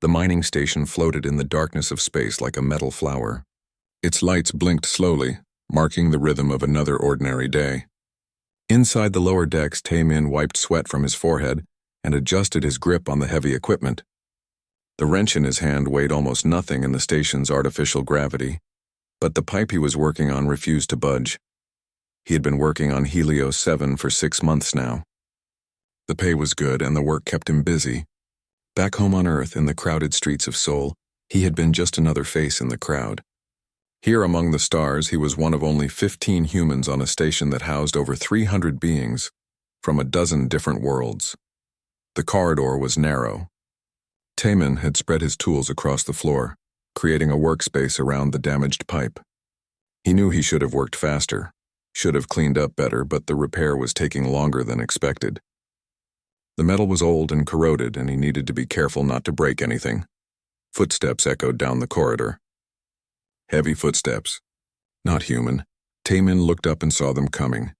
The mining station floated in the darkness of space like a metal flower. Its lights blinked slowly, marking the rhythm of another ordinary day. Inside the lower decks, Taemin wiped sweat from his forehead and adjusted his grip on the heavy equipment. The wrench in his hand weighed almost nothing in the station's artificial gravity, but the pipe he was working on refused to budge. He had been working on Helios 7 for 6 months now. The pay was good and the work kept him busy. Back home on Earth, in the crowded streets of Seoul, he had been just another face in the crowd. Here among the stars, he was one of only 15 humans on a station that housed over 300 beings from a dozen different worlds. The corridor was narrow. Taemin had spread his tools across the floor, creating a workspace around the damaged pipe. He knew he should have worked faster, should have cleaned up better, but the repair was taking longer than expected. The metal was old and corroded, and he needed to be careful not to break anything. Footsteps echoed down the corridor. Heavy footsteps. Not human. Taemin looked up and saw them coming.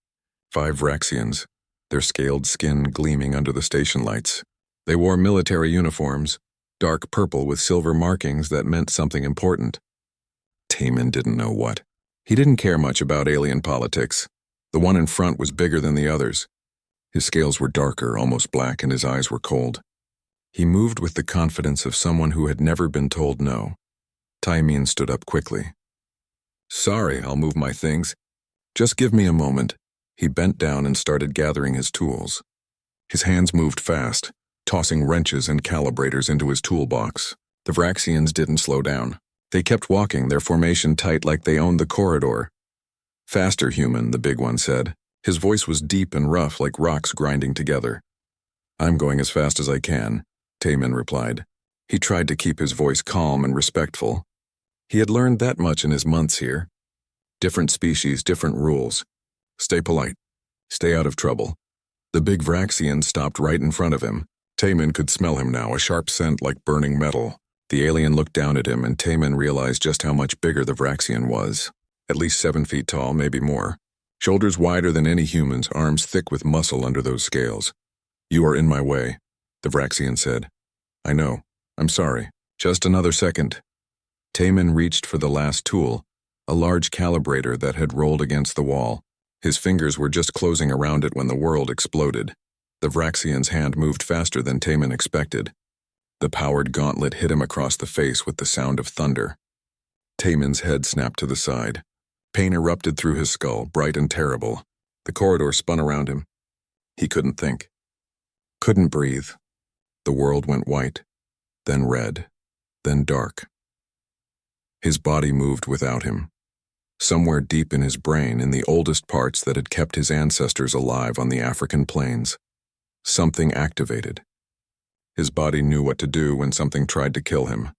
5 Vraxians, their scaled skin gleaming under the station lights. They wore military uniforms, dark purple with silver markings that meant something important. Taemin didn't know what. He didn't care much about alien politics. The one in front was bigger than the others. His scales were darker, almost black, and his eyes were cold. He moved with the confidence of someone who had never been told no. Taemin stood up quickly. "Sorry, I'll move my things. Just give me a moment." He bent down and started gathering his tools. His hands moved fast, tossing wrenches and calibrators into his toolbox. The Vraxians didn't slow down. They kept walking, their formation tight like they owned the corridor. "Faster, human," the big one said. His voice was deep and rough, like rocks grinding together. "I'm going as fast as I can," Taemin replied. He tried to keep his voice calm and respectful. He had learned that much in his months here. Different species, different rules. Stay polite. Stay out of trouble. The big Vraxian stopped right in front of him. Taemin could smell him now, a sharp scent like burning metal. The alien looked down at him, and Taemin realized just how much bigger the Vraxian was. At least 7 feet tall, maybe more. Shoulders wider than any human's, arms thick with muscle under those scales. "You are in my way," the Vraxian said. "I know. I'm sorry. Just another second." Taemin reached for the last tool, a large calibrator that had rolled against the wall. His fingers were just closing around it when the world exploded. The Vraxian's hand moved faster than Taemin expected. The powered gauntlet hit him across the face with the sound of thunder. Taemin's head snapped to the side. Pain erupted through his skull, bright and terrible. The corridor spun around him. He couldn't think. Couldn't breathe. The world went white, then red, then dark. His body moved without him. Somewhere deep in his brain, in the oldest parts that had kept his ancestors alive on the African plains, something activated. His body knew what to do when something tried to kill him.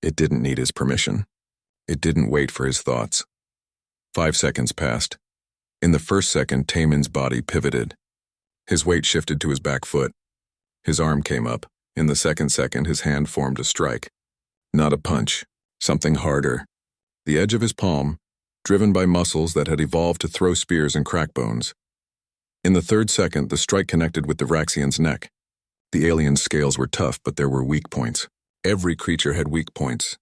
It didn't need his permission. It didn't wait for his thoughts. 5 seconds passed. In the first second, Taemin's body pivoted. His weight shifted to his back foot. His arm came up. In the second second, his hand formed a strike. Not a punch. Something harder. The edge of his palm, driven by muscles that had evolved to throw spears and crack bones. In the third second, the strike connected with the Vraxian's neck. The alien's scales were tough, but there were weak points. Every creature had weak points.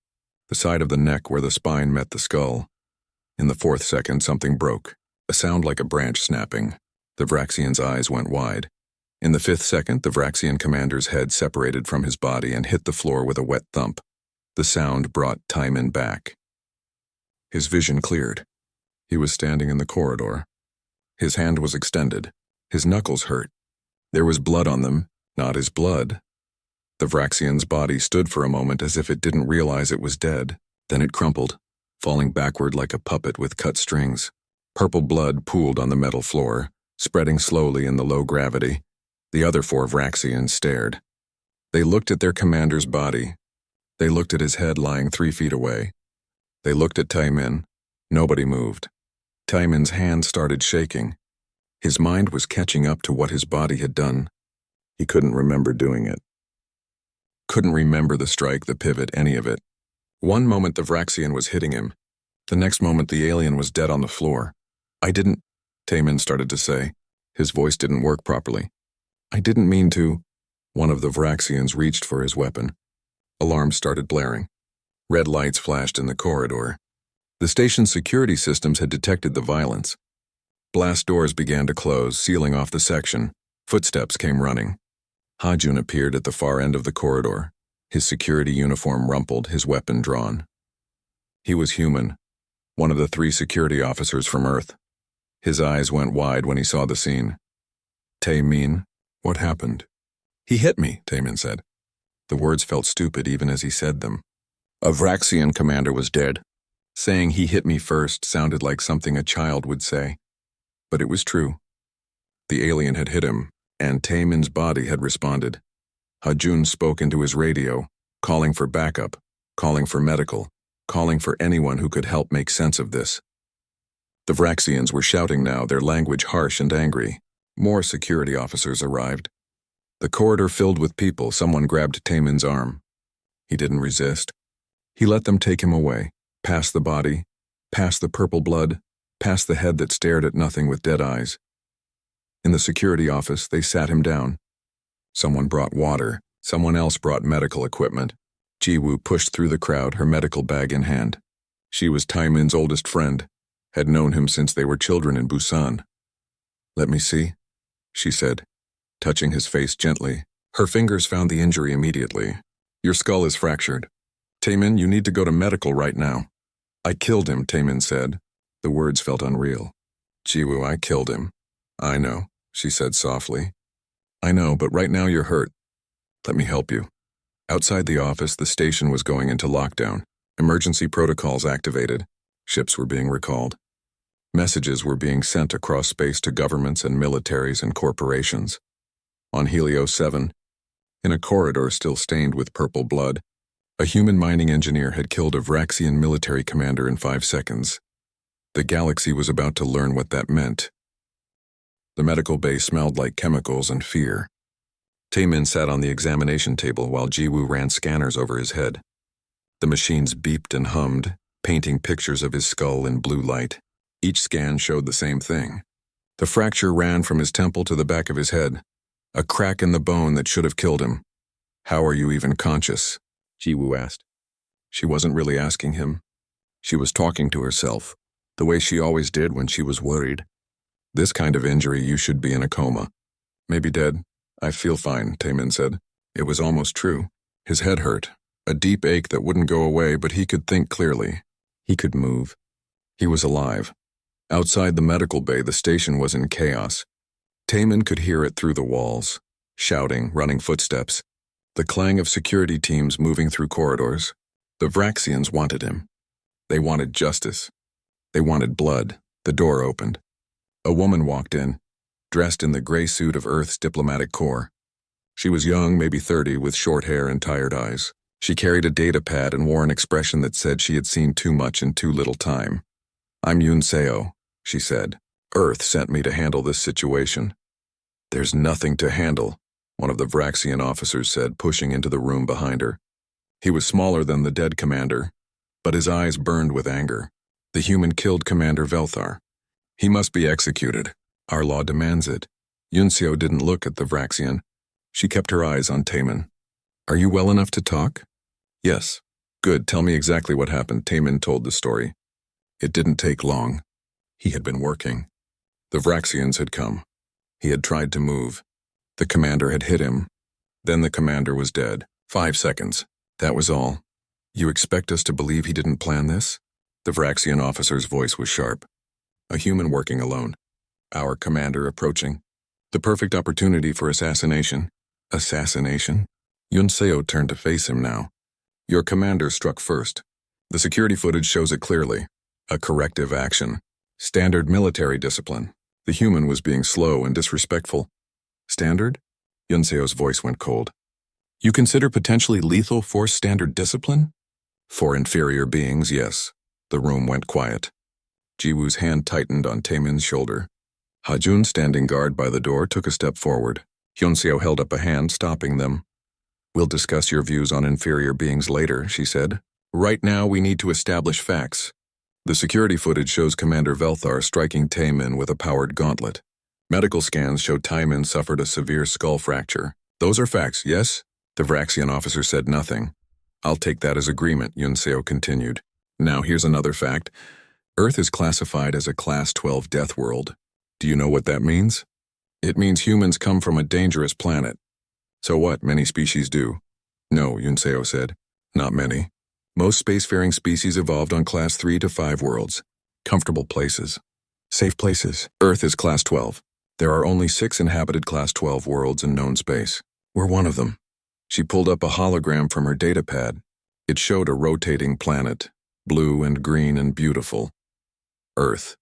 The side of the neck where the spine met the skull. In the fourth second, something broke. A sound like a branch snapping. The Vraxian's eyes went wide. In the fifth second, the Vraxian commander's head separated from his body and hit the floor with a wet thump. The sound brought Taemin back. His vision cleared. He was standing in the corridor. His hand was extended. His knuckles hurt. There was blood on them, not his blood. The Vraxian's body stood for a moment as if it didn't realize it was dead. Then it crumpled, falling backward like a puppet with cut strings. Purple blood pooled on the metal floor, spreading slowly in the low gravity. The other 4 Vraxians stared. They looked at their commander's body. They looked at his head lying 3 feet away. They looked at Taemin. Nobody moved. Taemin's hand started shaking. His mind was catching up to what his body had done. He couldn't remember doing it. Couldn't remember the strike, the pivot, any of it. One moment the Vraxian was hitting him. The next moment the alien was dead on the floor. "I didn't," Taemin started to say. His voice didn't work properly. "I didn't mean to." One of the Vraxians reached for his weapon. Alarms started blaring. Red lights flashed in the corridor. The station's security systems had detected the violence. Blast doors began to close, sealing off the section. Footsteps came running. Hajun appeared at the far end of the corridor, his security uniform rumpled, his weapon drawn. He was human, one of the 3 security officers from Earth. His eyes went wide when he saw the scene. Taemin, what happened? He hit me, Taemin said. The words felt stupid even as he said them. A Vraxian commander was dead. Saying he hit me first sounded like something a child would say. But it was true. The alien had hit him, and Taemin's body had responded. Hajun spoke into his radio, calling for backup, calling for medical, calling for anyone who could help make sense of this. The Vraxians were shouting now, their language harsh and angry. More security officers arrived. The corridor filled with people. Someone grabbed Taemin's arm. He didn't resist. He let them take him away, past the body, past the purple blood, past the head that stared at nothing with dead eyes. In the security office, they sat him down. Someone brought water. Someone else brought medical equipment. Jiwoo pushed through the crowd, her medical bag in hand. She was Taemin's oldest friend, had known him since they were children in Busan. Let me see, she said, touching his face gently. Her fingers found the injury immediately. Your skull is fractured. Taemin, you need to go to medical right now. I killed him, Taemin said. The words felt unreal. Jiwoo, I killed him. I know, she said softly. I know, but right now you're hurt. Let me help you. Outside the office, the station was going into lockdown. Emergency protocols activated. Ships were being recalled. Messages were being sent across space to governments and militaries and corporations. On Helio 7, in a corridor still stained with purple blood, a human mining engineer had killed a Vraxian military commander in 5 seconds. The galaxy was about to learn what that meant. The medical bay smelled like chemicals and fear. Taemin sat on the examination table while Jiwoo ran scanners over his head. The machines beeped and hummed, painting pictures of his skull in blue light. Each scan showed the same thing. The fracture ran from his temple to the back of his head, a crack in the bone that should have killed him. How are you even conscious? Jiwoo asked. She wasn't really asking him. She was talking to herself, the way she always did when she was worried. This kind of injury, you should be in a coma. Maybe dead. I feel fine, Taemin said. It was almost true. His head hurt, a deep ache that wouldn't go away, but he could think clearly. He could move. He was alive. Outside the medical bay, the station was in chaos. Taemin could hear it through the walls, shouting, running footsteps, the clang of security teams moving through corridors. The Vraxians wanted him. They wanted justice. They wanted blood. The door opened. A woman walked in, dressed in the gray suit of Earth's diplomatic corps. She was young, maybe 30, with short hair and tired eyes. She carried a data pad and wore an expression that said she had seen too much in too little time. I'm Yoon Seo, she said. Earth sent me to handle this situation. There's nothing to handle, one of the Vraxian officers said, pushing into the room behind her. He was smaller than the dead commander, but his eyes burned with anger. The human killed Commander Velthar. He must be executed. Our law demands it. Yoon Seo didn't look at the Vraxian. She kept her eyes on Taemin. Are you well enough to talk? Yes. Good, tell me exactly what happened. Taemin told the story. It didn't take long. He had been working. The Vraxians had come. He had tried to move. The commander had hit him. Then the commander was dead. 5 seconds. That was all. You expect us to believe he didn't plan this? The Vraxian officer's voice was sharp. A human working alone. Our commander approaching. The perfect opportunity for assassination. Assassination? Yoon Seo turned to face him now. Your commander struck first. The security footage shows it clearly. A corrective action. Standard military discipline. The human was being slow and disrespectful. Standard? Yoon Seo's voice went cold. You consider potentially lethal force standard discipline? For inferior beings, yes. The room went quiet. Jiwoo's hand tightened on Taemin's shoulder. Hajun, standing guard by the door, took a step forward. Yoon Seo held up a hand, stopping them. We'll discuss your views on inferior beings later, she said. Right now, we need to establish facts. The security footage shows Commander Velthar striking Taemin with a powered gauntlet. Medical scans show Taemin suffered a severe skull fracture. Those are facts, yes? The Vraxian officer said nothing. I'll take that as agreement, Yunseo continued. Now here's another fact. Earth is classified as a Class 12 death world. Do you know what that means? It means humans come from a dangerous planet. So what, many species do? No, Yunseo said. Not many. Most spacefaring species evolved on Class 3 to 5 worlds. Comfortable places. Safe places. Earth is Class 12. There are only 6 inhabited Class 12 worlds in known space. We're one of them. She pulled up a hologram from her datapad. It showed a rotating planet, blue and green and beautiful. Earth.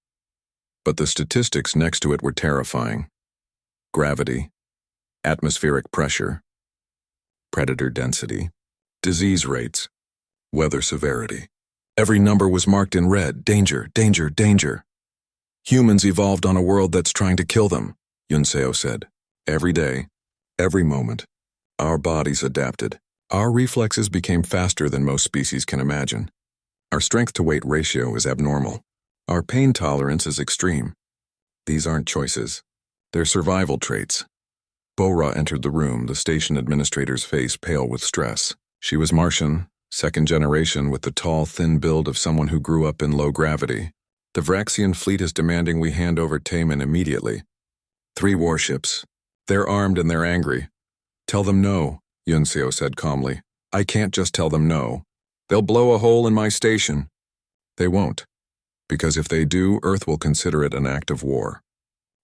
But the statistics next to it were terrifying. Gravity, atmospheric pressure, predator density, disease rates, weather severity. Every number was marked in red. Danger, danger, danger. Humans evolved on a world that's trying to kill them, Yunseo said. Every day, every moment, our bodies adapted. Our reflexes became faster than most species can imagine. Our strength-to-weight ratio is abnormal. Our pain tolerance is extreme. These aren't choices. They're survival traits. Bora entered the room, the station administrator's face pale with stress. She was Martian, second generation, with the tall, thin build of someone who grew up in low gravity. The Vraxian fleet is demanding we hand over Taman immediately. 3 warships. They're armed and they're angry. Tell them no, Yunseo said calmly. I can't just tell them no. They'll blow a hole in my station. They won't. Because if they do, Earth will consider it an act of war.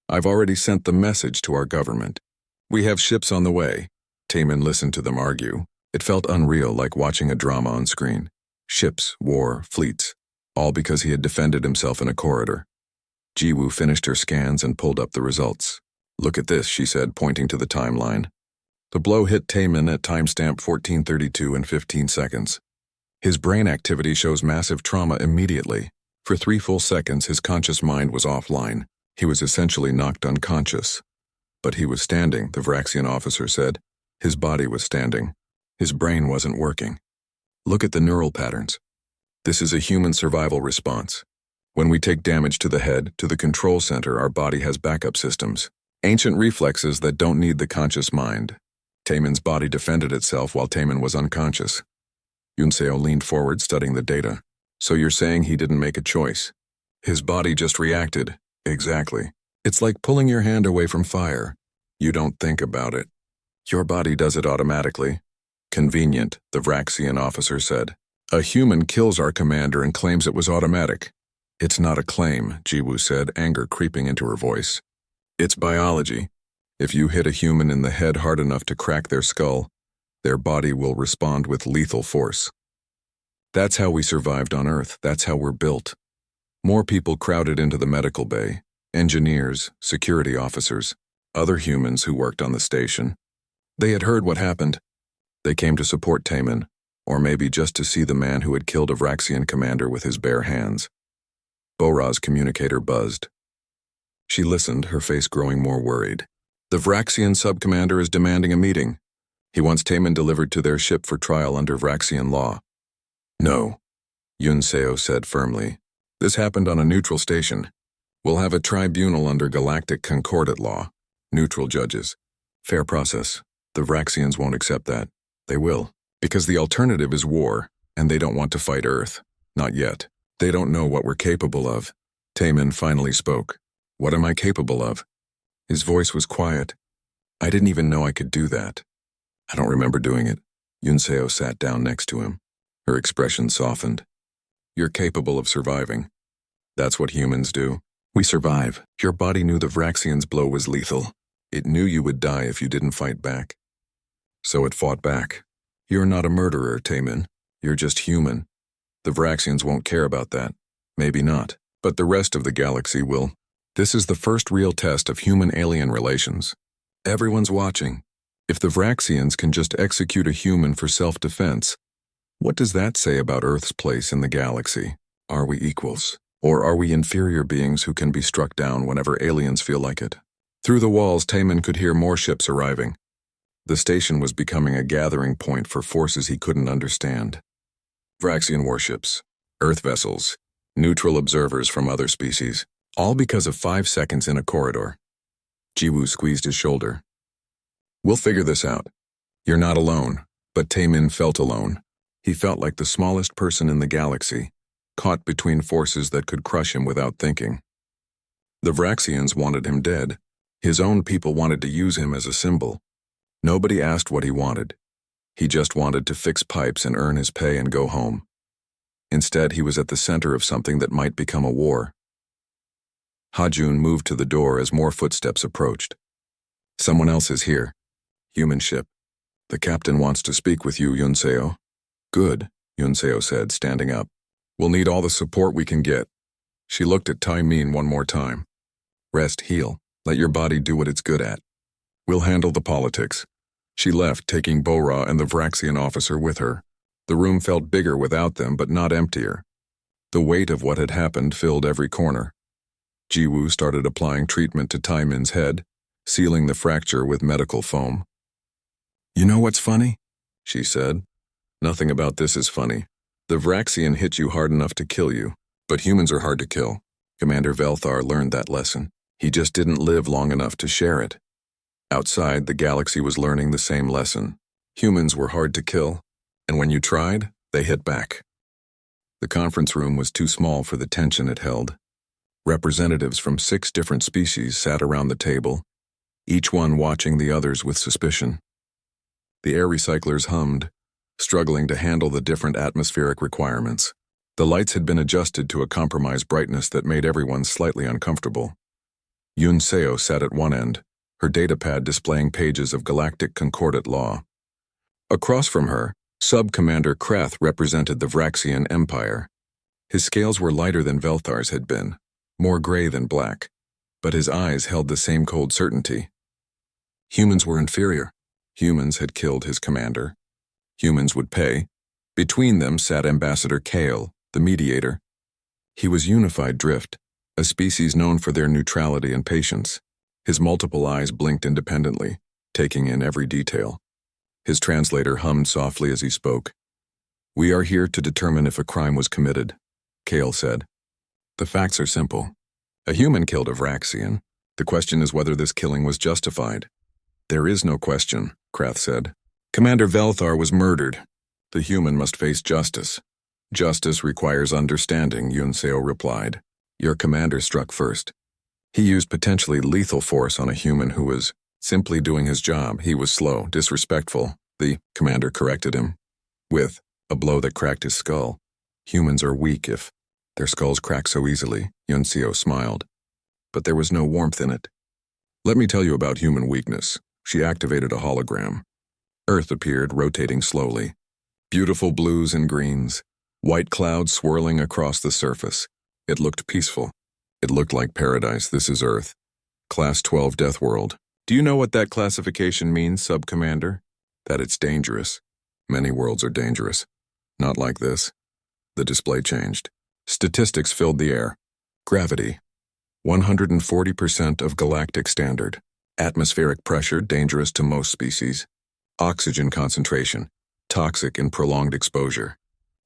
I've already sent the message to our government. We have ships on the way. Taman listened to them argue. It felt unreal, like watching a drama on screen. Ships, war, fleets. All because he had defended himself in a corridor. Jiwoo finished her scans and pulled up the results. Look at this, she said, pointing to the timeline. The blow hit Taman at timestamp 14:32 and 15 seconds. His brain activity shows massive trauma immediately. For 3 full seconds, his conscious mind was offline. He was essentially knocked unconscious. But he was standing, the Vraxian officer said. His body was standing. His brain wasn't working. Look at the neural patterns. This is a human survival response. When we take damage to the head, to the control center, our body has backup systems. Ancient reflexes that don't need the conscious mind. Taman's body defended itself while Taman was unconscious. Yunseo leaned forward, studying the data. So you're saying he didn't make a choice? His body just reacted. Exactly. It's like pulling your hand away from fire. You don't think about it. Your body does it automatically. Convenient, the Vraxian officer said. A human kills our commander and claims it was automatic. It's not a claim, Jiwoo said, anger creeping into her voice. It's biology. If you hit a human in the head hard enough to crack their skull, their body will respond with lethal force. That's how we survived on Earth. That's how we're built. More people crowded into the medical bay. Engineers, security officers, other humans who worked on the station. They had heard what happened. They came to support Taman, or maybe just to see the man who had killed a Vraxian commander with his bare hands. Bora's communicator buzzed. She listened, her face growing more worried. The Vraxian subcommander is demanding a meeting. He wants Taman delivered to their ship for trial under Vraxian law. No, Yunseo said firmly. This happened on a neutral station. We'll have a tribunal under Galactic Concordat law. Neutral judges. Fair process. The Vraxians won't accept that. They will. Because the alternative is war, and they don't want to fight Earth. Not yet. They don't know what we're capable of. Taman finally spoke. What am I capable of? His voice was quiet. I didn't even know I could do that. I don't remember doing it. Yunseo sat down next to him. Her expression softened. You're capable of surviving. That's what humans do. We survive. Your body knew the Vraxians' blow was lethal. It knew you would die if you didn't fight back. So it fought back. You're not a murderer, Taman. You're just human. The Vraxians won't care about that. Maybe not. But the rest of the galaxy will. This is the first real test of human-alien relations. Everyone's watching. If the Vraxians can just execute a human for self-defense, what does that say about Earth's place in the galaxy? Are we equals? Or are we inferior beings who can be struck down whenever aliens feel like it? Through the walls, Taman could hear more ships arriving. The station was becoming a gathering point for forces he couldn't understand. Vraxian warships, Earth vessels, neutral observers from other species, all because of 5 seconds in a corridor. Jiwoo squeezed his shoulder. We'll figure this out. You're not alone, but Taman felt alone. He felt like the smallest person in the galaxy, caught between forces that could crush him without thinking. The Vraxians wanted him dead. His own people wanted to use him as a symbol. Nobody asked what he wanted. He just wanted to fix pipes and earn his pay and go home. Instead, he was at the center of something that might become a war. Hajun moved to the door as more footsteps approached. Someone else is here. Human ship. The captain wants to speak with you, Yunseo. Good, Yunseo said, standing up. We'll need all the support we can get. She looked at Tai Min one more time. Rest, heal. Let your body do what it's good at. We'll handle the politics. She left, taking Bora and the Vraxian officer with her. The room felt bigger without them, but not emptier. The weight of what had happened filled every corner. Jiwoo started applying treatment to Tai Min's head, sealing the fracture with medical foam. You know what's funny? She said. Nothing about this is funny. The Vraxian hit you hard enough to kill you, but humans are hard to kill. Commander Velthar learned that lesson. He just didn't live long enough to share it. Outside, the galaxy was learning the same lesson. Humans were hard to kill, and when you tried, they hit back. The conference room was too small for the tension it held. Representatives from 6 different species sat around the table, each one watching the others with suspicion. The air recyclers hummed, struggling to handle the different atmospheric requirements. The lights had been adjusted to a compromised brightness that made everyone slightly uncomfortable. Yunseo sat at one end, her datapad displaying pages of Galactic Concordate law. Across from her, Sub-Commander Krath represented the Vraxian Empire. His scales were lighter than Velthar's had been, more gray than black, but his eyes held the same cold certainty. Humans were inferior. Humans had killed his commander. Humans would pay. Between them sat Ambassador Kale, the mediator. He was Unified Drift, a species known for their neutrality and patience. His multiple eyes blinked independently, taking in every detail. His translator hummed softly as he spoke. We are here to determine if a crime was committed, Kale said. The facts are simple. A human killed a Vraxian. The question is whether this killing was justified. There is no question, Krath said. Commander Velthar was murdered. The human must face justice. Justice requires understanding, Yunseo replied. Your commander struck first. He used potentially lethal force on a human who was simply doing his job. He was slow, disrespectful. The commander corrected him with a blow that cracked his skull. Humans are weak if their skulls crack so easily, Yunseo smiled. But there was no warmth in it. Let me tell you about human weakness. She activated a hologram. Earth appeared, rotating slowly. Beautiful blues and greens, white clouds swirling across the surface. It looked peaceful. It looked like paradise. This is Earth. Class 12 Deathworld. Do you know what that classification means, Sub-Commander? That it's dangerous. Many worlds are dangerous. Not like this. The display changed. Statistics filled the air. Gravity. 140% of galactic standard. Atmospheric pressure, dangerous to most species. Oxygen concentration, toxic in prolonged exposure.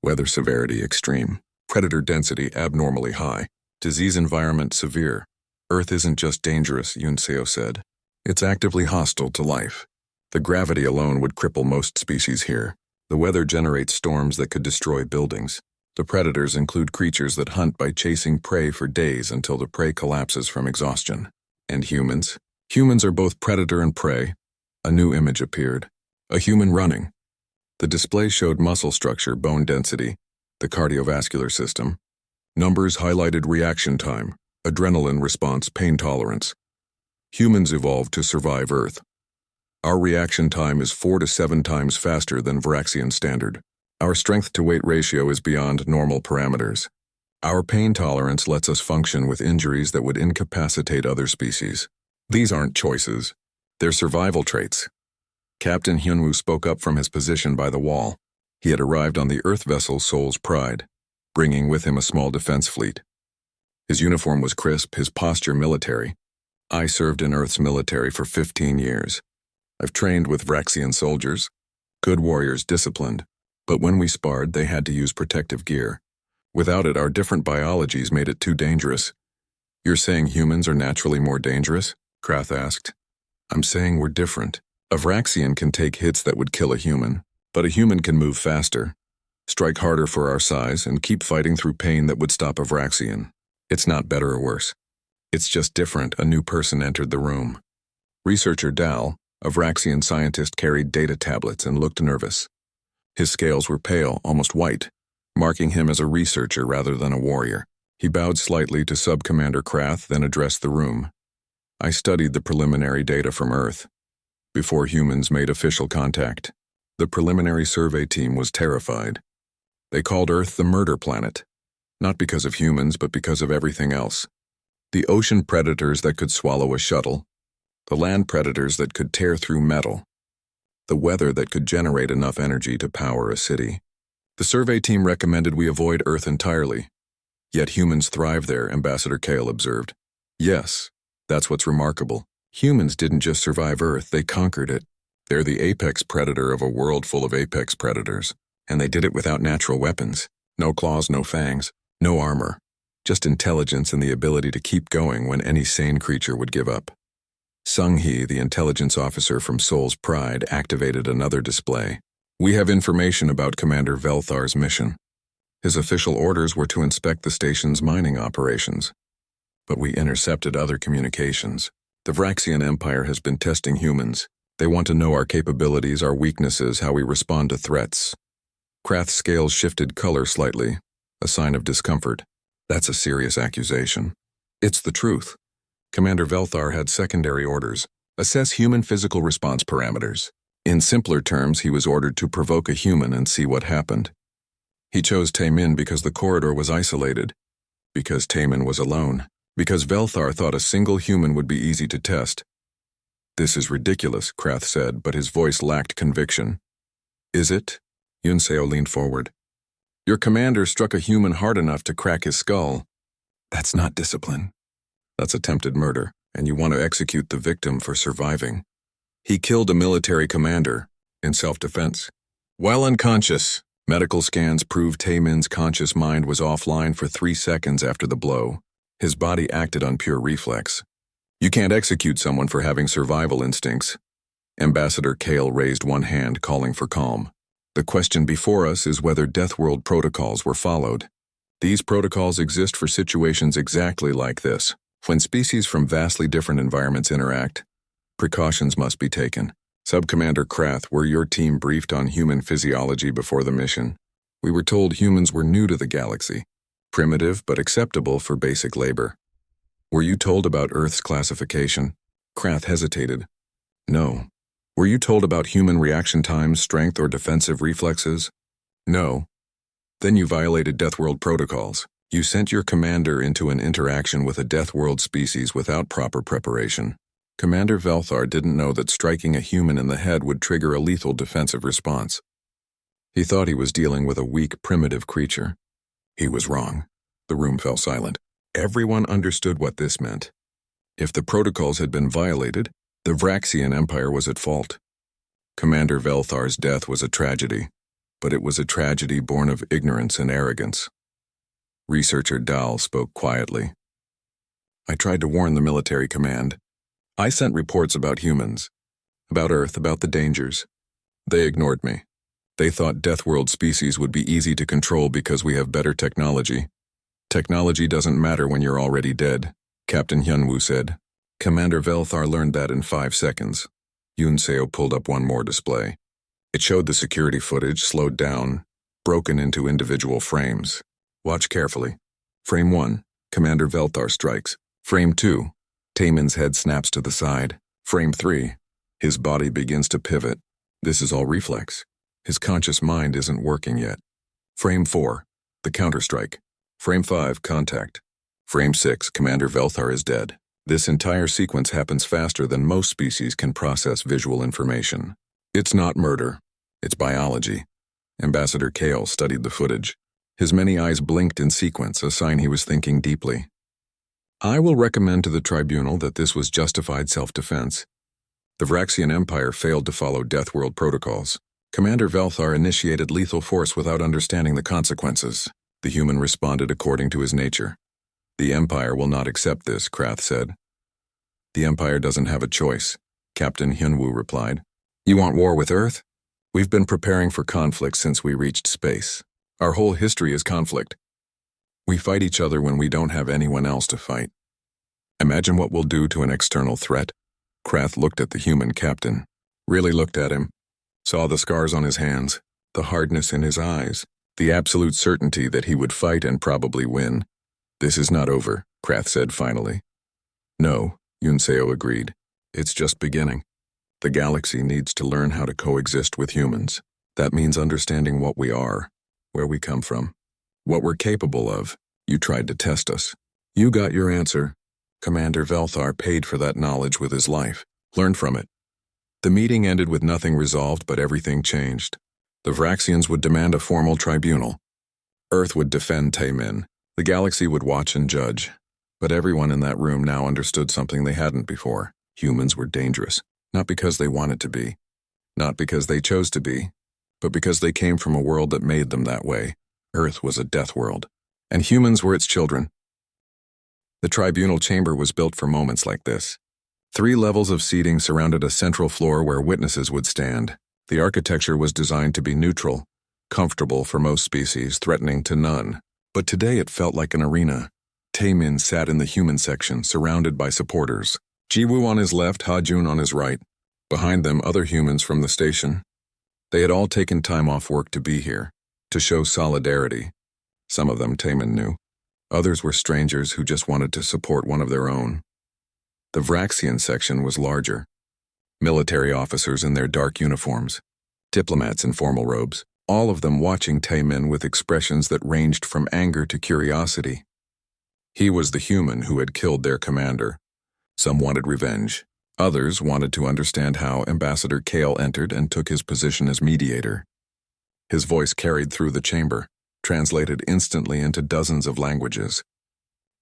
Weather severity, extreme. Predator density, abnormally high. Disease environment, severe. Earth isn't just dangerous, Yunseo said. It's actively hostile to life. The gravity alone would cripple most species here. The weather generates storms that could destroy buildings. The predators include creatures that hunt by chasing prey for days until the prey collapses from exhaustion. And humans? Humans are both predator and prey. A new image appeared. A human running. The display showed muscle structure, bone density, the cardiovascular system. Numbers highlighted reaction time, adrenaline response, pain tolerance. Humans evolved to survive Earth. Our reaction time is 4 to 7 times faster than Vraxian standard. Our strength-to-weight ratio is beyond normal parameters. Our pain tolerance lets us function with injuries that would incapacitate other species. These aren't choices. They're survival traits. Captain Hyunwoo spoke up from his position by the wall. He had arrived on the Earth vessel Soul's Pride, bringing with him a small defense fleet. His uniform was crisp, his posture military. I served in Earth's military for 15 years. I've trained with Vraxian soldiers, good warriors, disciplined, but when we sparred, they had to use protective gear. Without it, our different biologies made it too dangerous. You're saying humans are naturally more dangerous? Krath asked. I'm saying we're different. A Vraxian can take hits that would kill a human, but a human can move faster. Strike harder for our size and keep fighting through pain that would stop a Vraxian. It's not better or worse. It's just different. A new person entered the room. Researcher Dal, a Vraxian scientist, carried data tablets and looked nervous. His scales were pale, almost white, marking him as a researcher rather than a warrior. He bowed slightly to Sub-Commander Krath, then addressed the room. I studied the preliminary data from Earth before humans made official contact. The preliminary survey team was terrified. They called Earth the murder planet, not because of humans, but because of everything else. The ocean predators that could swallow a shuttle, the land predators that could tear through metal, the weather that could generate enough energy to power a city. The survey team recommended we avoid Earth entirely. Yet humans thrive there, Ambassador Kale observed. Yes, that's what's remarkable. Humans didn't just survive Earth, they conquered it. They're the apex predator of a world full of apex predators. And they did it without natural weapons. No claws, no fangs, no armor. Just intelligence and the ability to keep going when any sane creature would give up. Sung Hee, the intelligence officer from Soul's Pride, activated another display. We have information about Commander Velthar's mission. His official orders were to inspect the station's mining operations. But we intercepted other communications. The Vraxian Empire has been testing humans. They want to know our capabilities, our weaknesses, how we respond to threats. Krath's scales shifted color slightly, a sign of discomfort. That's a serious accusation. It's the truth. Commander Velthar had secondary orders. Assess human physical response parameters. In simpler terms, he was ordered to provoke a human and see what happened. He chose Taemin because the corridor was isolated, because Taemin was alone, because Velthar thought a single human would be easy to test. This is ridiculous, Krath said, but his voice lacked conviction. Is it? Yunseo leaned forward. Your commander struck a human hard enough to crack his skull. That's not discipline. That's attempted murder, and you want to execute the victim for surviving. He killed a military commander in self-defense. While unconscious, medical scans proved Taemin's conscious mind was offline for 3 seconds after the blow. His body acted on pure reflex. You can't execute someone for having survival instincts. Ambassador Kale raised one hand, calling for calm. The question before us is whether Deathworld protocols were followed. These protocols exist for situations exactly like this. When species from vastly different environments interact, precautions must be taken. Sub-Commander Krath, were your team briefed on human physiology before the mission? We were told humans were new to the galaxy, primitive but acceptable for basic labor. Were you told about Earth's classification? Krath hesitated. No. Were you told about human reaction times, strength, or defensive reflexes? No. Then you violated Deathworld protocols. You sent your commander into an interaction with a Deathworld species without proper preparation. Commander Velthar didn't know that striking a human in the head would trigger a lethal defensive response. He thought he was dealing with a weak, primitive creature. He was wrong. The room fell silent. Everyone understood what this meant. If the protocols had been violated, the Vraxian Empire was at fault. Commander Velthar's death was a tragedy, but it was a tragedy born of ignorance and arrogance. Researcher Dahl spoke quietly. I tried to warn the military command. I sent reports about humans, about Earth, about the dangers. They ignored me. They thought Deathworld species would be easy to control because we have better technology. Technology doesn't matter when you're already dead, Captain Hyunwoo said. Commander Velthar learned that in 5 seconds. Yunseo pulled up one more display. It showed the security footage slowed down, broken into individual frames. Watch carefully. Frame 1, Commander Velthar strikes. Frame 2, Taemin's head snaps to the side. Frame 3, his body begins to pivot. This is all reflex. His conscious mind isn't working yet. Frame 4, the counterstrike. Frame 5, contact. Frame 6, Commander Velthar is dead. This entire sequence happens faster than most species can process visual information. It's not murder. It's biology. Ambassador Kale studied the footage. His many eyes blinked in sequence, a sign he was thinking deeply. I will recommend to the tribunal that this was justified self-defense. The Vraxian Empire failed to follow Deathworld protocols. Commander Velthar initiated lethal force without understanding the consequences. The human responded according to his nature. The Empire will not accept this, Krath said. The Empire doesn't have a choice, Captain Hyunwoo replied. You want war with Earth? We've been preparing for conflict since we reached space. Our whole history is conflict. We fight each other when we don't have anyone else to fight. Imagine what we'll do to an external threat. Krath looked at the human captain, really looked at him, saw the scars on his hands, the hardness in his eyes, the absolute certainty that he would fight and probably win. This is not over, Krath said finally. No, Yunseo agreed. It's just beginning. The galaxy needs to learn how to coexist with humans. That means understanding what we are, where we come from, what we're capable of. You tried to test us. You got your answer. Commander Velthar paid for that knowledge with his life. Learn from it. The meeting ended with nothing resolved, but everything changed. The Vraxians would demand a formal tribunal. Earth would defend Taemin. The galaxy would watch and judge. But everyone in that room now understood something they hadn't before. Humans were dangerous, not because they wanted to be, not because they chose to be, but because they came from a world that made them that way. Earth was a death world, and humans were its children. The tribunal chamber was built for moments like this. 3 levels of seating surrounded a central floor where witnesses would stand. The architecture was designed to be neutral, comfortable for most species, threatening to none. But today it felt like an arena. Taemin sat in the human section, surrounded by supporters. Jiwoo on his left, Ha-Jun on his right. Behind them, other humans from the station. They had all taken time off work to be here, to show solidarity. Some of them Taemin knew. Others were strangers who just wanted to support one of their own. The Vraxian section was larger. Military officers in their dark uniforms, diplomats in formal robes, all of them watching Taemin with expressions that ranged from anger to curiosity. He was the human who had killed their commander. Some wanted revenge. Others wanted to understand how Ambassador Kale entered and took his position as mediator. His voice carried through the chamber, translated instantly into dozens of languages.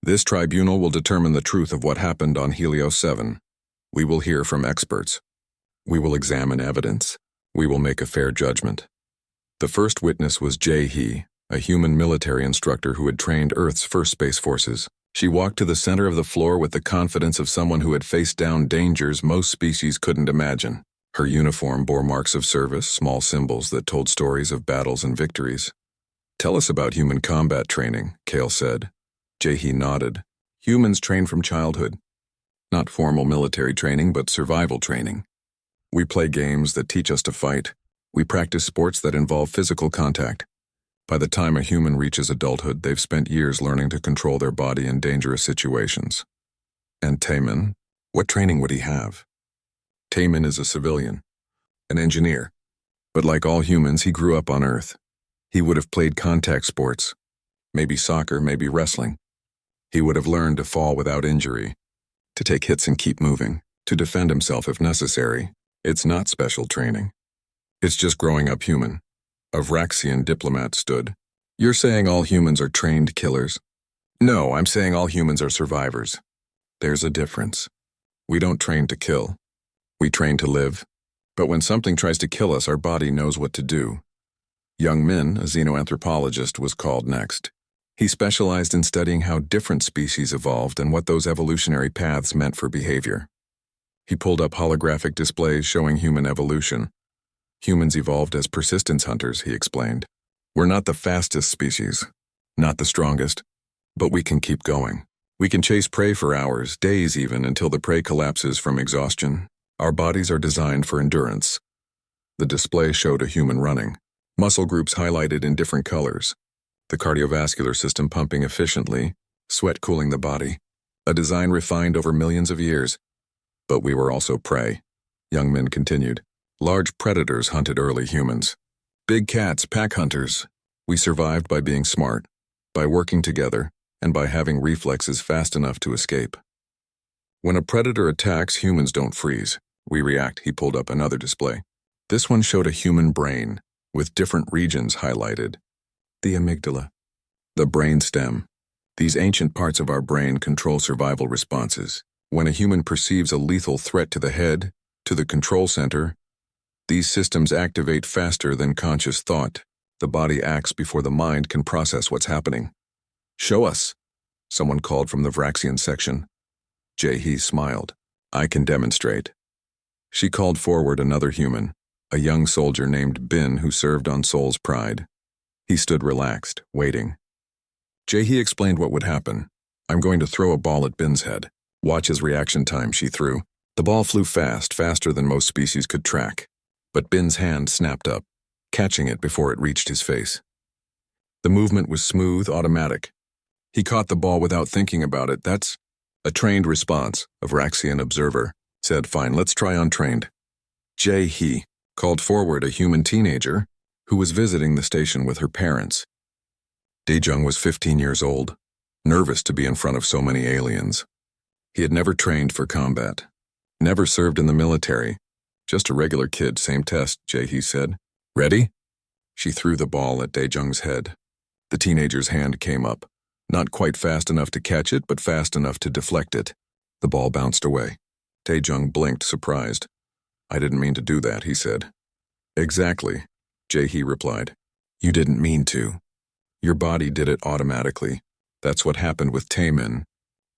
This tribunal will determine the truth of what happened on Helios 7. We will hear from experts. We will examine evidence. We will make a fair judgment. The first witness was Jae-hee, a human military instructor who had trained Earth's first space forces. She walked to the center of the floor with the confidence of someone who had faced down dangers most species couldn't imagine. Her uniform bore marks of service, small symbols that told stories of battles and victories. "Tell us about human combat training," Kale said. Jae-hee nodded. "Humans train from childhood. Not formal military training, but survival training. We play games that teach us to fight. We practice sports that involve physical contact. By the time a human reaches adulthood, they've spent years learning to control their body in dangerous situations." And Taemin? What training would he have? Taemin is a civilian, an engineer. But like all humans, he grew up on Earth. He would have played contact sports, maybe soccer, maybe wrestling. He would have learned to fall without injury, to take hits and keep moving, to defend himself if necessary. It's not special training. It's just growing up human. A Vraxian diplomat stood. "You're saying all humans are trained killers?" "No, I'm saying all humans are survivors. There's a difference. We don't train to kill. We train to live. But when something tries to kill us, our body knows what to do." Young Min, a xenoanthropologist, was called next. He specialized in studying how different species evolved and what those evolutionary paths meant for behavior. He pulled up holographic displays showing human evolution. "Humans evolved as persistence hunters," he explained. "We're not the fastest species, not the strongest, but we can keep going. We can chase prey for hours, days even, until the prey collapses from exhaustion. Our bodies are designed for endurance." The display showed a human running, muscle groups highlighted in different colors, the cardiovascular system pumping efficiently, sweat cooling the body, a design refined over millions of years. "But we were also prey," Young Min continued. "Large predators hunted early humans. Big cats, pack hunters. We survived by being smart, by working together, and by having reflexes fast enough to escape. When a predator attacks, humans don't freeze. We react." He pulled up another display. This one showed a human brain, with different regions highlighted. The amygdala, the brain stem. These ancient parts of our brain control survival responses. When a human perceives a lethal threat to the head, to the control center, these systems activate faster than conscious thought. The body acts before the mind can process what's happening. "Show us," someone called from the Vraxian section. Jae-hee smiled. "I can demonstrate." She called forward another human, a young soldier named Bin who served on Soul's Pride. He stood relaxed, waiting. Jaehee explained what would happen. I'm going to throw a ball at Bin's head. Watch his reaction time, she threw. The ball flew fast, faster than most species could track. But Bin's hand snapped up, catching it before it reached his face. The movement was smooth, automatic. He caught the ball without thinking about it. That's a trained response, a Vraxian observer said. Fine, let's try untrained. Jaehee called forward a human teenager who was visiting the station with her parents. Daejung was 15 years old, nervous to be in front of so many aliens. He had never trained for combat, never served in the military. Just a regular kid, same test, Jaehee said. Ready? She threw the ball at Daejung's head. The teenager's hand came up, not quite fast enough to catch it, but fast enough to deflect it. The ball bounced away. Daejung blinked, surprised. I didn't mean to do that, he said. Exactly, Jaehee replied. You didn't mean to. Your body did it automatically. That's what happened with Taemin.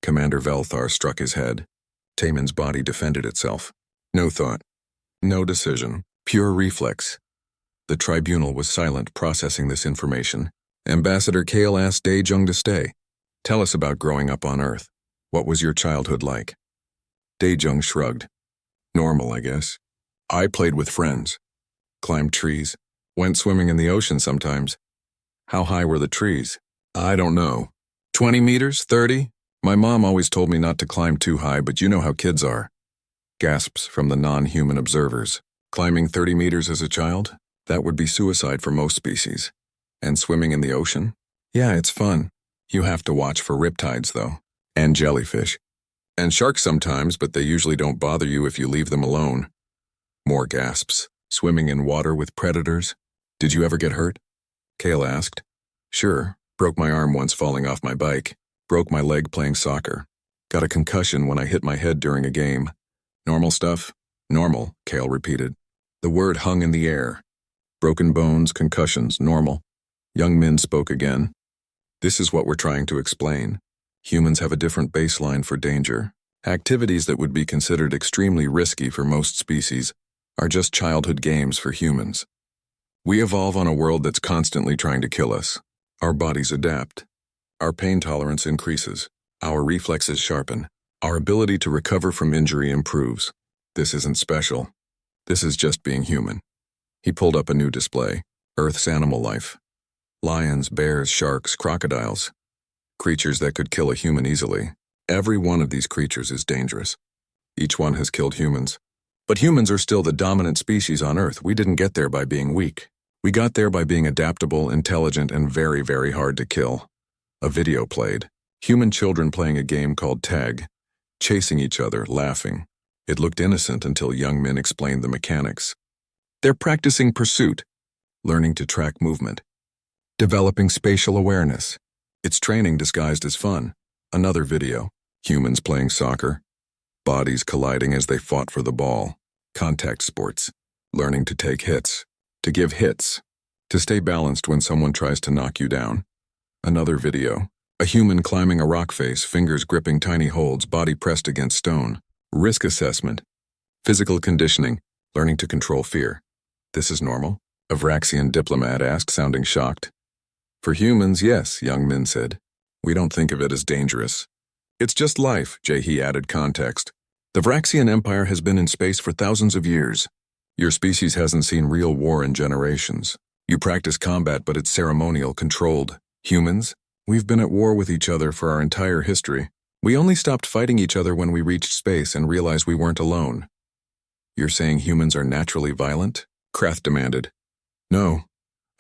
Commander Velthar struck his head. Taemin's body defended itself. No thought. No decision. Pure reflex. The tribunal was silent, processing this information. Ambassador Kale asked Daejung to stay. Tell us about growing up on Earth. What was your childhood like? Daejung shrugged. Normal, I guess. I played with friends. Climbed trees. Went swimming in the ocean sometimes. How high were the trees? I don't know. 20 meters? 30? My mom always told me not to climb too high, but you know how kids are. Gasps from the non-human observers. Climbing 30 meters as a child? That would be suicide for most species. And swimming in the ocean? Yeah, it's fun. You have to watch for riptides, though. And jellyfish. And sharks sometimes, but they usually don't bother you if you leave them alone. More gasps. Swimming in water with predators? Did you ever get hurt? Kale asked. Sure. Broke my arm once falling off my bike. Broke my leg playing soccer. Got a concussion when I hit my head during a game. Normal stuff? Normal, Kale repeated. The word hung in the air. Broken bones, concussions, normal. Young Min spoke again. This is what we're trying to explain. Humans have a different baseline for danger. Activities that would be considered extremely risky for most species are just childhood games for humans. We evolve on a world that's constantly trying to kill us. Our bodies adapt. Our pain tolerance increases. Our reflexes sharpen. Our ability to recover from injury improves. This isn't special. This is just being human. He pulled up a new display. Earth's animal life. Lions, bears, sharks, crocodiles. Creatures that could kill a human easily. Every one of these creatures is dangerous. Each one has killed humans. But humans are still the dominant species on Earth. We didn't get there by being weak. We got there by being adaptable, intelligent, and very, very hard to kill. A video played. Human children playing a game called tag. Chasing each other, laughing. It looked innocent until young men explained the mechanics. They're practicing pursuit. Learning to track movement. Developing spatial awareness. It's training disguised as fun. Another video. Humans playing soccer. Bodies colliding as they fought for the ball. Contact sports. Learning to take hits. To give hits. To stay balanced when someone tries to knock you down. Another video. A human climbing a rock face, fingers gripping tiny holds, body pressed against stone. Risk assessment. Physical conditioning. Learning to control fear. This is normal? A Vraxian diplomat asked, sounding shocked. For humans, yes, young Min said. We don't think of it as dangerous. It's just life, Jaehee added context. The Vraxian Empire has been in space for thousands of years. Your species hasn't seen real war in generations. You practice combat, but it's ceremonial, controlled. Humans? We've been at war with each other for our entire history. We only stopped fighting each other when we reached space and realized we weren't alone. You're saying humans are naturally violent? Krath demanded. No,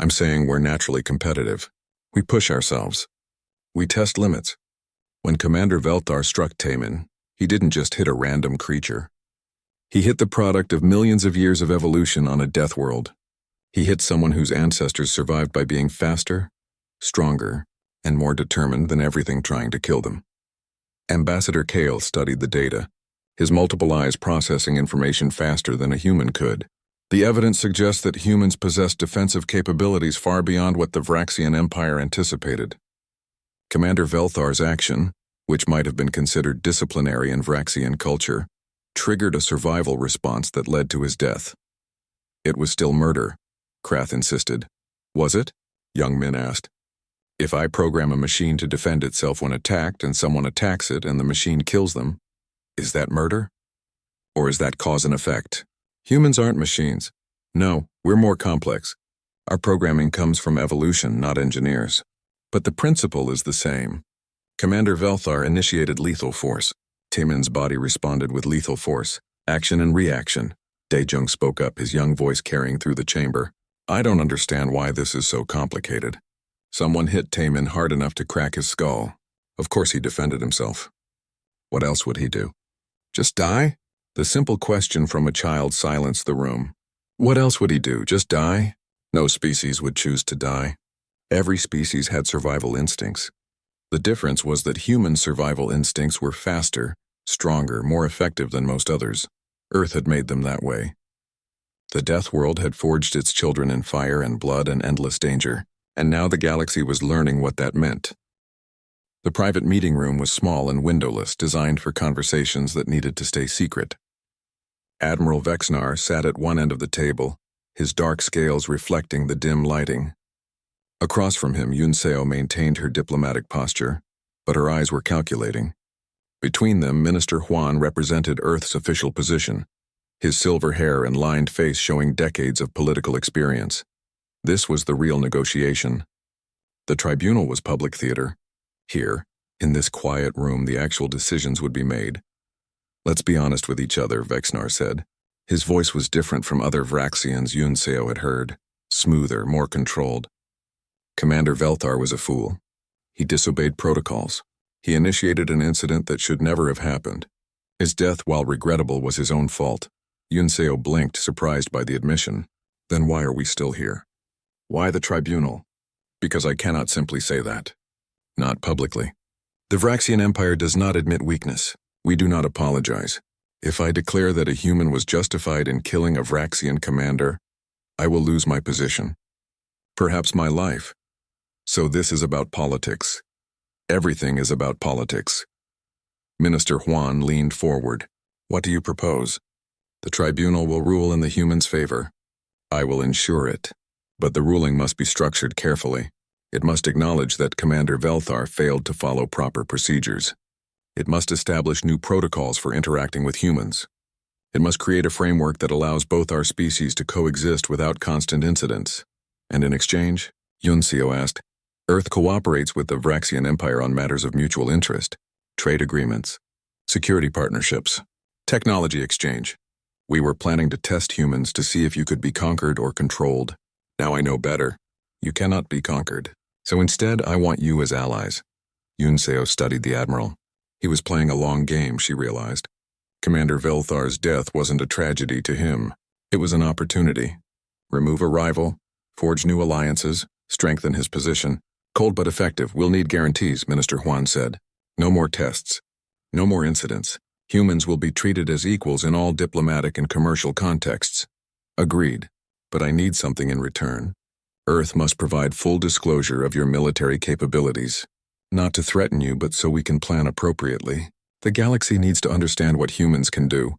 I'm saying we're naturally competitive. We push ourselves. We test limits. When Commander Velthar struck Taemin, he didn't just hit a random creature. He hit the product of millions of years of evolution on a death world. He hit someone whose ancestors survived by being faster, stronger, and more determined than everything trying to kill them. Ambassador Kale studied the data, his multiple eyes processing information faster than a human could. The evidence suggests that humans possess defensive capabilities far beyond what the Vraxian Empire anticipated. Commander Velthar's action, which might have been considered disciplinary in Vraxian culture, triggered a survival response that led to his death. It was still murder, Krath insisted. Was it? Young Min asked. If I program a machine to defend itself when attacked and someone attacks it and the machine kills them, is that murder? Or is that cause and effect? Humans aren't machines. No, we're more complex. Our programming comes from evolution, not engineers. But the principle is the same. Commander Velthar initiated lethal force. Taemin's body responded with lethal force, action and reaction. Daejung spoke up, his young voice carrying through the chamber. I don't understand why this is so complicated. Someone hit Taemin hard enough to crack his skull. Of course he defended himself. What else would he do? Just die? The simple question from a child silenced the room. What else would he do? Just die? No species would choose to die. Every species had survival instincts. The difference was that human survival instincts were faster, stronger, more effective than most others. Earth had made them that way. The Death World had forged its children in fire and blood and endless danger, and now the galaxy was learning what that meant. The private meeting room was small and windowless, designed for conversations that needed to stay secret. Admiral Vexnar sat at one end of the table, his dark scales reflecting the dim lighting. Across from him, Yunseo maintained her diplomatic posture, but her eyes were calculating. Between them, Minister Huan represented Earth's official position, his silver hair and lined face showing decades of political experience. This was the real negotiation. The tribunal was public theater. Here, in this quiet room, the actual decisions would be made. Let's be honest with each other, Vexnar said. His voice was different from other Vraxians Yunseo had heard, smoother, more controlled. Commander Velthar was a fool. He disobeyed protocols. He initiated an incident that should never have happened. His death, while regrettable, was his own fault. Yunseo blinked, surprised by the admission. Then why are we still here? Why the tribunal? Because I cannot simply say that. Not publicly. The Vraxian Empire does not admit weakness. We do not apologize. If I declare that a human was justified in killing a Vraxian commander, I will lose my position. Perhaps my life. So this is about politics. Everything is about politics. Minister Huan leaned forward. What do you propose? The tribunal will rule in the humans' favor. I will ensure it. But the ruling must be structured carefully. It must acknowledge that Commander Velthar failed to follow proper procedures. It must establish new protocols for interacting with humans. It must create a framework that allows both our species to coexist without constant incidents. And in exchange, Yunseo asked, Earth cooperates with the Vraxian Empire on matters of mutual interest, trade agreements, security partnerships, technology exchange. We were planning to test humans to see if you could be conquered or controlled. Now I know better. You cannot be conquered. So instead, I want you as allies. Yunseo studied the Admiral. He was playing a long game, she realized. Commander Velthar's death wasn't a tragedy to him. It was an opportunity. Remove a rival, forge new alliances, strengthen his position. Cold but effective. We'll need guarantees, Minister Huan said. No more tests. No more incidents. Humans will be treated as equals in all diplomatic and commercial contexts. Agreed. But I need something in return. Earth must provide full disclosure of your military capabilities. Not to threaten you, but so we can plan appropriately. The galaxy needs to understand what humans can do.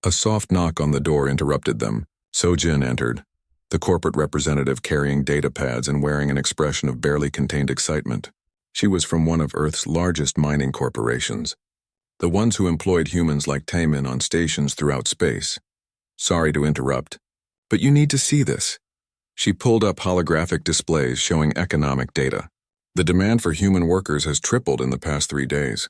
A soft knock on the door interrupted them. Sojin entered, the corporate representative carrying data pads and wearing an expression of barely contained excitement. She was from one of Earth's largest mining corporations, the ones who employed humans like Taemin on stations throughout space. Sorry to interrupt, but you need to see this. She pulled up holographic displays showing economic data. The demand for human workers has tripled in the past 3 days.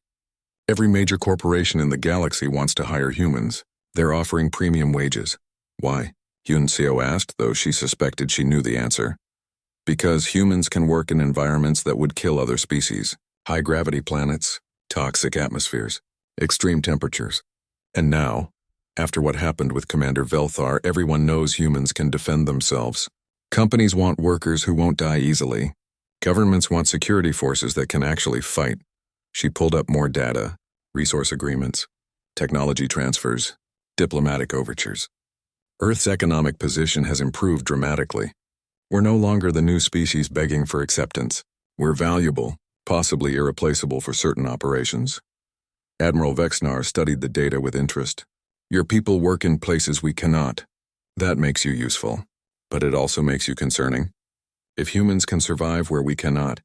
Every major corporation in the galaxy wants to hire humans. They're offering premium wages. Why? Yunseo asked, though she suspected she knew the answer. Because humans can work in environments that would kill other species. High-gravity planets, toxic atmospheres, extreme temperatures. And now, after what happened with Commander Velthar, everyone knows humans can defend themselves. Companies want workers who won't die easily. Governments want security forces that can actually fight. She pulled up more data, resource agreements, technology transfers, diplomatic overtures. Earth's economic position has improved dramatically. We're no longer the new species begging for acceptance. We're valuable, possibly irreplaceable for certain operations. Admiral Vexnar studied the data with interest. Your people work in places we cannot. That makes you useful, but it also makes you concerning. If humans can survive where we cannot,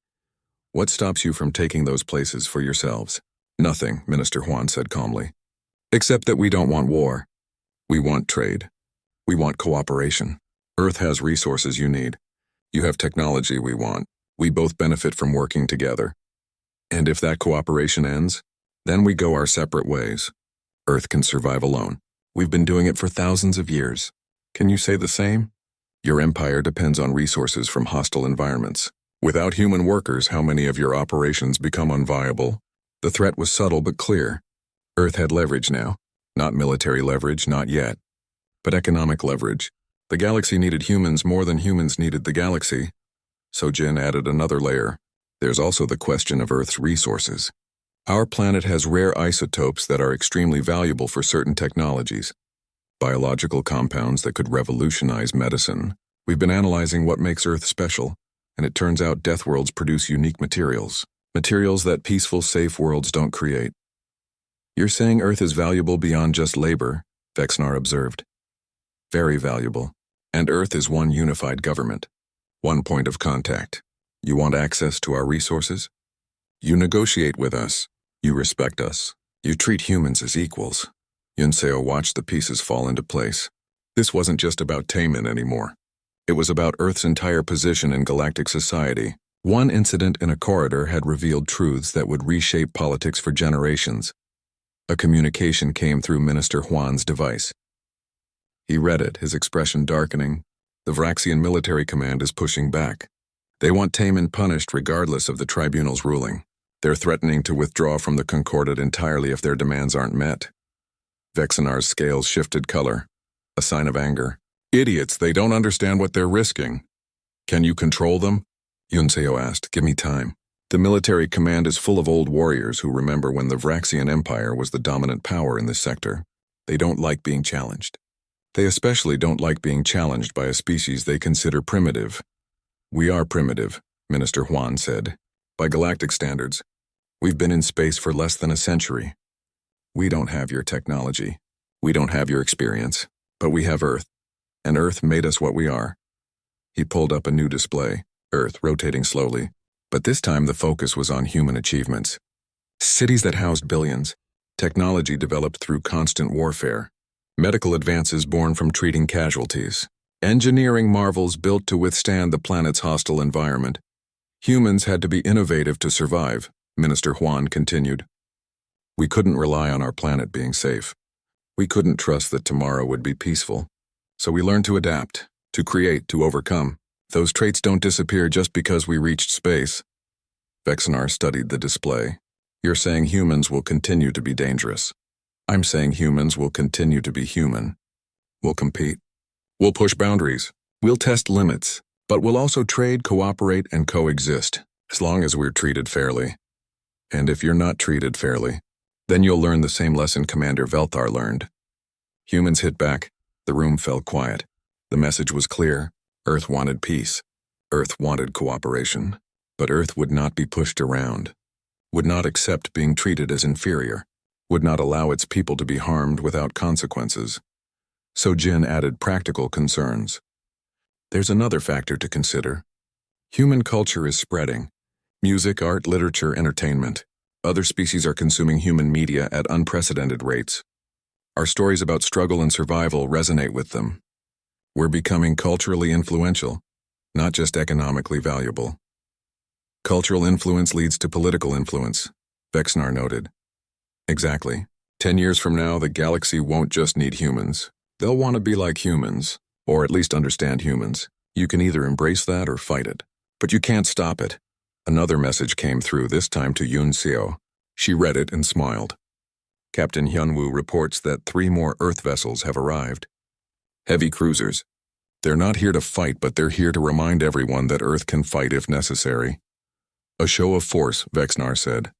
what stops you from taking those places for yourselves? Nothing, Minister Huan said calmly. Except that we don't want war. We want trade. We want cooperation. Earth has resources you need. You have technology we want. We both benefit from working together. And if that cooperation ends, then we go our separate ways. Earth can survive alone. We've been doing it for thousands of years. Can you say the same? Your empire depends on resources from hostile environments. Without human workers, how many of your operations become unviable? The threat was subtle but clear. Earth had leverage now. Not military leverage, not yet. But economic leverage. The galaxy needed humans more than humans needed the galaxy. So Jin added another layer. There's also the question of Earth's resources. Our planet has rare isotopes that are extremely valuable for certain technologies. Biological compounds that could revolutionize medicine. We've been analyzing what makes Earth special, and it turns out Deathworlds produce unique materials. Materials that peaceful, safe worlds don't create. You're saying Earth is valuable beyond just labor, Vexnar observed. Very valuable. And Earth is one unified government. One point of contact. You want access to our resources? You negotiate with us. You respect us. You treat humans as equals. Yunseo watched the pieces fall into place. This wasn't just about Taemin anymore. It was about Earth's entire position in galactic society. One incident in a corridor had revealed truths that would reshape politics for generations. A communication came through Minister Huan's device. He read it, his expression darkening. The Vraxian military command is pushing back. They want Taemin punished regardless of the tribunal's ruling. They're threatening to withdraw from the Concordat entirely if their demands aren't met. Vexinar's scales shifted color, a sign of anger. Idiots, they don't understand what they're risking. Can you control them? Yunseo asked. Give me time. The military command is full of old warriors who remember when the Vraxian Empire was the dominant power in this sector. They don't like being challenged. They especially don't like being challenged by a species they consider primitive. We are primitive, Minister Huan said. By galactic standards, we've been in space for less than a century. We don't have your technology. We don't have your experience. But we have Earth. And Earth made us what we are. He pulled up a new display, Earth rotating slowly. But this time the focus was on human achievements. Cities that housed billions. Technology developed through constant warfare. Medical advances born from treating casualties. Engineering marvels built to withstand the planet's hostile environment. Humans had to be innovative to survive, Minister Huan continued. We couldn't rely on our planet being safe. We couldn't trust that tomorrow would be peaceful. So we learned to adapt, to create, to overcome. Those traits don't disappear just because we reached space. Vexinar studied the display. You're saying humans will continue to be dangerous. I'm saying humans will continue to be human. We'll compete. We'll push boundaries. We'll test limits. But we'll also trade, cooperate, and coexist, as long as we're treated fairly. And if you're not treated fairly, then you'll learn the same lesson Commander Velthar learned. Humans hit back. The room fell quiet. The message was clear. Earth wanted peace. Earth wanted cooperation. But Earth would not be pushed around. Would not accept being treated as inferior. Would not allow its people to be harmed without consequences. So Jin added practical concerns. There's another factor to consider. Human culture is spreading. Music, art, literature, entertainment. Other species are consuming human media at unprecedented rates. Our stories about struggle and survival resonate with them. We're becoming culturally influential, not just economically valuable. Cultural influence leads to political influence, Vexnar noted. Exactly. 10 years from now, the galaxy won't just need humans. They'll want to be like humans, or at least understand humans. You can either embrace that or fight it. But you can't stop it. Another message came through, this time to Yun Seo. She read it and smiled. Captain Hyunwoo reports that 3 more Earth vessels have arrived. Heavy cruisers. They're not here to fight, but they're here to remind everyone that Earth can fight if necessary. A show of force, Vexnar said.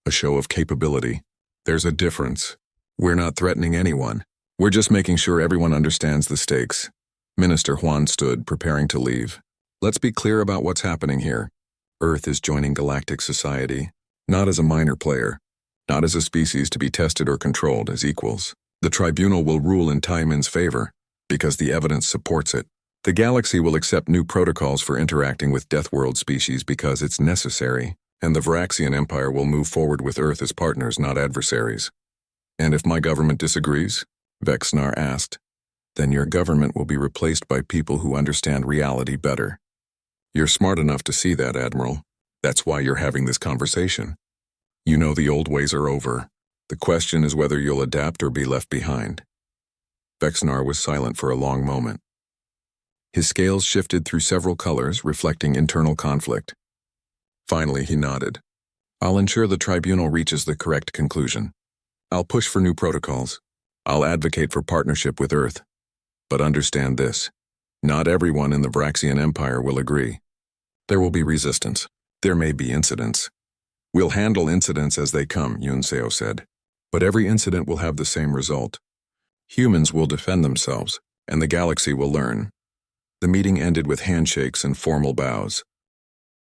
A show of capability. There's a difference. We're not threatening anyone. We're just making sure everyone understands the stakes. Minister Huan stood, preparing to leave. Let's be clear about what's happening here. Earth is joining galactic society, not as a minor player, not as a species to be tested or controlled, as equals. The tribunal will rule in Taimin's favor, because the evidence supports it. The galaxy will accept new protocols for interacting with Deathworld species because it's necessary, and the Varaxian Empire will move forward with Earth as partners, not adversaries. And if my government disagrees? Vexnar asked. Then your government will be replaced by people who understand reality better. You're smart enough to see that, Admiral. That's why you're having this conversation. You know the old ways are over. The question is whether you'll adapt or be left behind. Vexnar was silent for a long moment. His scales shifted through several colors, reflecting internal conflict. Finally, he nodded. I'll ensure the tribunal reaches the correct conclusion. I'll push for new protocols. I'll advocate for partnership with Earth. But understand this. Not everyone in the Varaxian Empire will agree. There will be resistance. There may be incidents. We'll handle incidents as they come, Yunseo said. But every incident will have the same result. Humans will defend themselves, and the galaxy will learn. The meeting ended with handshakes and formal bows.